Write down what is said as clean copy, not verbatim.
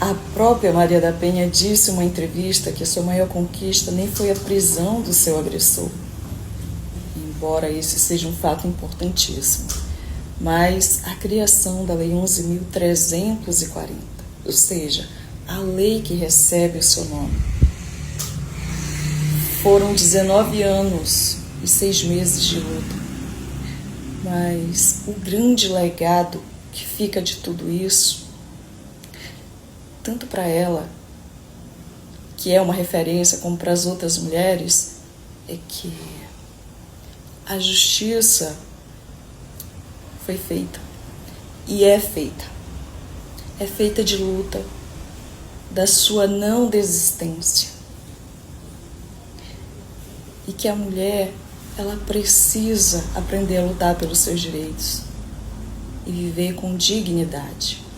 A própria Maria da Penha disse em uma entrevista que a sua maior conquista nem foi a prisão do seu agressor, embora esse seja um fato importantíssimo, mas a criação da Lei 11.340, ou seja, a lei que recebe o seu nome. Foram 19 anos e 6 meses de luta, mas o grande legado que fica de tudo isso, tanto para ela, que é uma referência, como para as outras mulheres, é que a justiça foi feita e é feita. É feita de luta, da sua não desistência. E que a mulher, ela precisa aprender a lutar pelos seus direitos e viver com dignidade.